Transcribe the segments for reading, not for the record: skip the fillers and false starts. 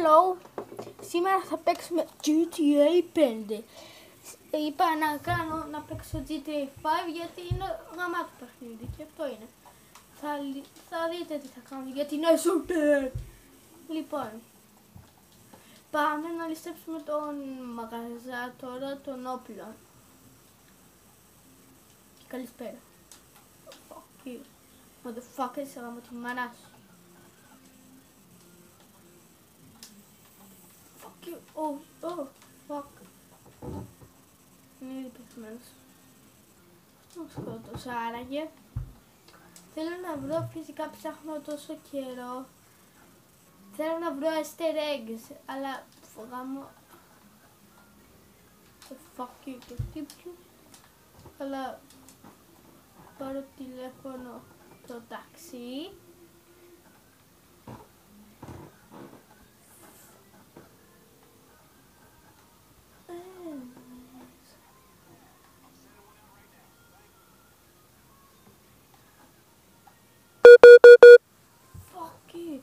Hello! Σήμερα θα παίξουμε GTA 5. Είπα να παίξω GTA 5 γιατί είναι γαμάτο παιχνίδι και αυτό είναι. Θα δείτε τι θα κάνω γιατί είναι super! Λοιπόν, πάμε να ληστέψουμε τον μαγαζά τώρα των όπλων. Καλησπέρα. Fuck you. Motherfucker, είσαι γάμο τη μάνα σου. Fuck you. Oh, fuck. Είναι ήδη πεθμένος. Μου σκότωσα άραγε. Θέλω να βρω, φυσικά ψάχνω τόσο καιρό. Θέλω να βρω easter eggs, αλλά φοβάμαι. Fuck you, το χτύπιο. Αλλά πάρω τηλέφωνο το ταξί. Fuck you.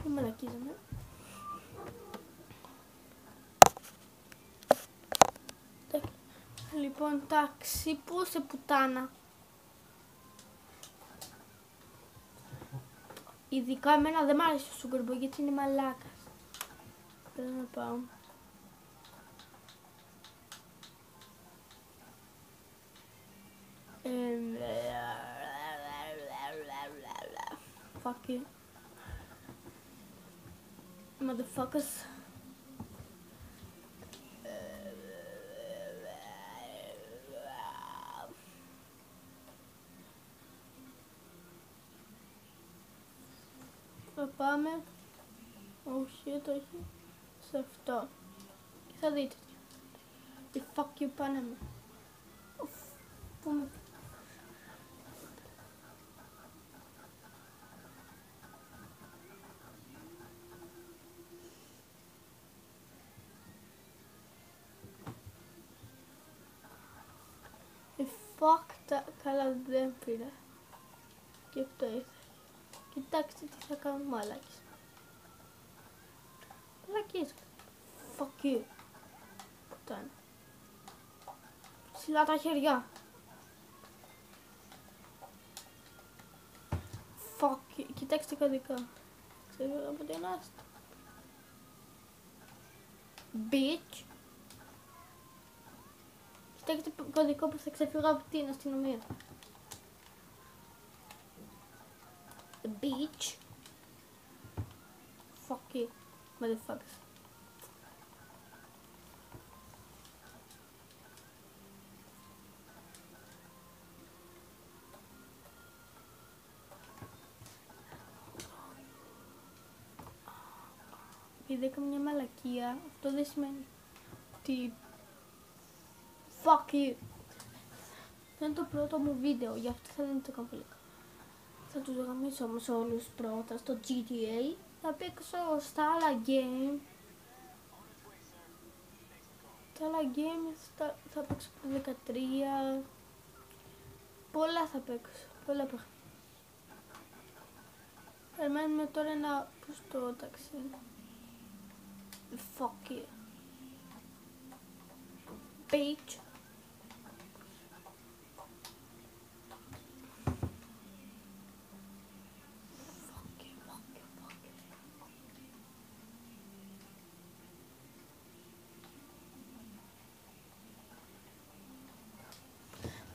Μαλακίζομαι. Λοιπόν, ταξί, πού σε πουτάνα. Ειδικά εμένα δεν μ' άρεσε ο Σούγκερμπο γιατί είναι μαλάκας. Θέλω να πάω. Fuck you. Motherfuckers. Θα πάμε. Όχι, το έχει. Σε αυτό. Και θα δείτε. Τι fuck you πάνε με. Πούμε. Fuck τα καλά δεν πήρα. Και αυτό ήρθε. Κοιτάξτε τι θα κάνω μαλάκες. Μαλακίες. Fuck you. Πουτάνα. Ψηλά τα χέρια. Fuck you. Κοιτάξτε κωδικά. Ξέρω από την άστα. Bitch. Κοιτάξτε κωδικό που θα ξεφύγω από την αστυνομία. Bitch. Fuck you, motherfuckers. Επειδή έκανα μια μαλακία, αυτό δεν σημαίνει ότι fuck you. Αυτό είναι το πρώτο μου βίντεο, γι' αυτό θα δεν το κάνω πολύ. Θα τους γαμίσω όμως όλους πρώτα στο GTA. Θα παίξω στα άλλα game. Τα άλλα game θα παίξω το 13. Πολλά θα παίξω. Πολλά παιχνίδια. Περιμένουμε τώρα να πω στο ταξί. Fuck you. Bitch.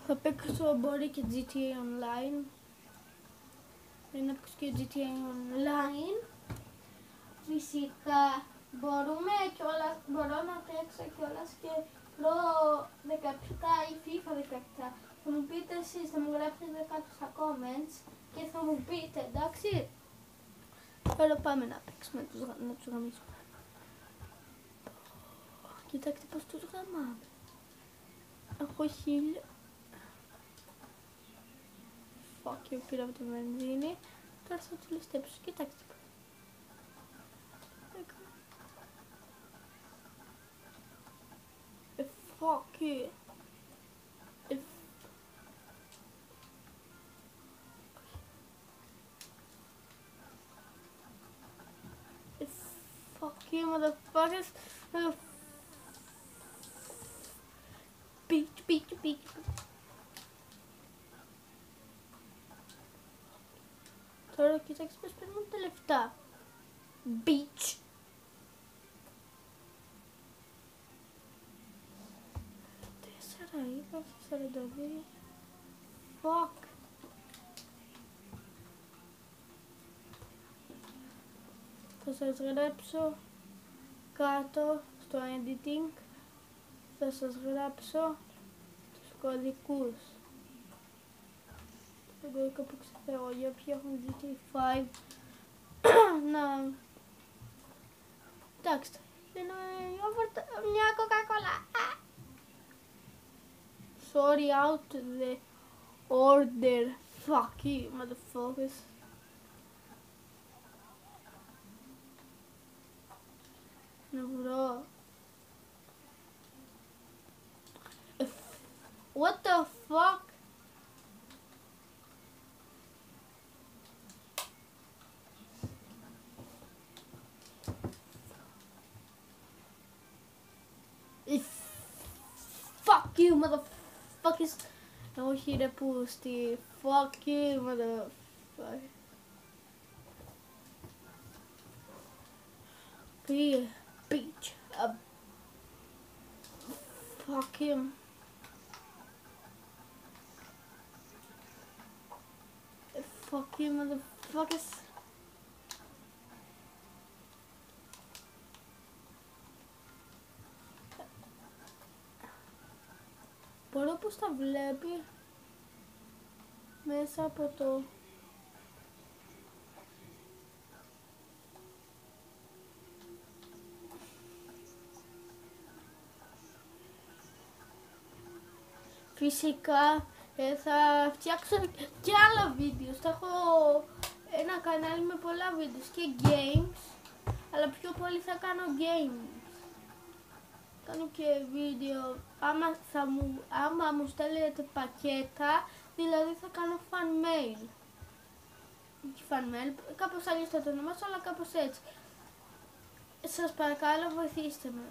Θα παίξω μπορεί και GTA Online. Πρέπει να παίξω και GTA Online. Φυσικά μπορώ να παίξω κιόλας και Pro 17 ή FIFA 17. Θα μου πείτε εσείς, θα μου γράψετε κάτω στα comments και θα μου πείτε, εντάξει. Τώρα πάμε να παίξουμε, να τους γαμίσουμε. Κοιτάξτε πως τους γαμάμε. Έχω 1000. Fuck you, πήρα από τη βενζίνη. Τώρα θα τους ληστέψω, κοιτάξτε. Fuck you. Fuck you, motherfuckers. Beach. Τώρα κοιτάξτε πως παίρνουν τα λεφτά. Beach. Τέσσερα είπα, 42. Fuck. Θα σας γράψω κάτω στο editing. Θα σας γράψω τους κωδικούς. Το κωδικό που ξέρω για ποιοι έχουν GTA 5. Να... Κοιτάξτε. Δίνω μια κοκακόλα. Sorry out the order. Fuck you, motherfuckers. Να βρω. What the fuck? Fuck you, motherfuckers. Όχι ρε πούστη. Fuck you, motherfucker. Be a bitch. Fuck him. Fuck you, motherfuckers. Μπορώ πως τα βλέπει μέσα από το... Φυσικά θα φτιάξω και άλλα βίντεο. Θα έχω ένα κανάλι με πολλά βίντεο και games, αλλά πιο πολύ θα κάνω games. Κάνω και βίντεο, άμα μου στέλνετε πακέτα, δηλαδή θα κάνω fan mail. Όχι fan mail, κάπως αλλιώς θα το ονομάσω, αλλά κάπως έτσι. Σας παρακαλώ, βοηθήστε με.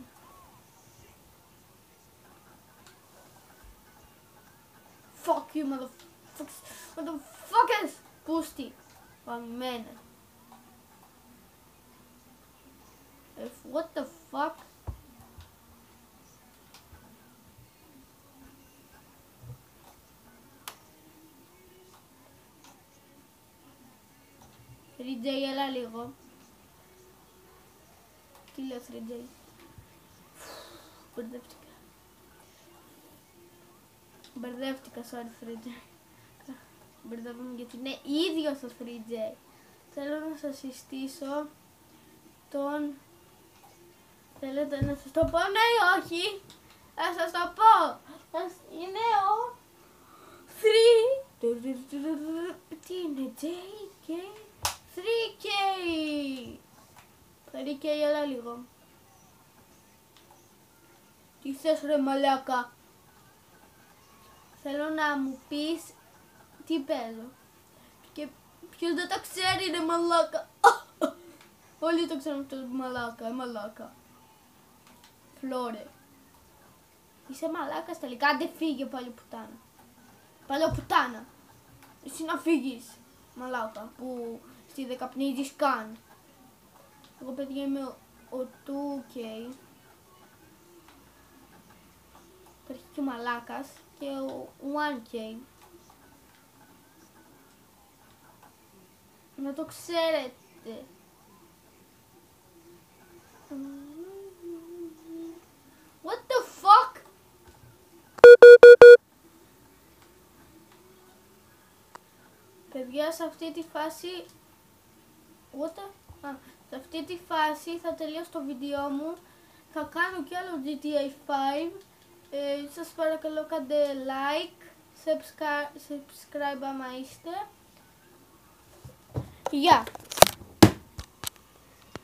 Fuck you, motherfuckers! Πούστη, παμμένα. What the fuck? Ριτζέι, έλα λίγο. Τι λες, Ριτζέι? Μπερδεύτηκα, sorry, Ριτζέι. Μπερδεύομαι γιατί είναι ίδιος ο Ριτζέι. Θέλω να σας συστήσω τον... Θέλετε να σας το πω, ναι ή όχι? Θα σας το πω. Είναι ο... 3... Τι είναι, JK? 3K! 3K, έλα λίγο. Τι θες ρε μαλάκα? Θέλω να μου πεις τι παίζω. Και ποιος δεν τα ξέρει ρε μαλάκα? Όλοι το ξέρουν αυτό μαλάκα, μαλάκα. Φλόρε. Είσαι μαλάκας τελικά, άντε φύγε πάλι πουτάνα. Πάλι πουτάνα. Εσύ να φύγεις, μαλάκα, που στη δεν καπνίζεις καν. Εγώ παιδιά είμαι ο 2K. Υπάρχει και ο μαλάκας και ο 1K. Να το ξέρετε. What the fuck? Παιδιά, σε αυτή τη φάση... σε αυτή τη φάση θα τελειώσω το βίντεο μου. Θα κάνω κι άλλο GTA 5. Σας παρακαλώ κάντε like, subscribe άμα είστε. Γεια!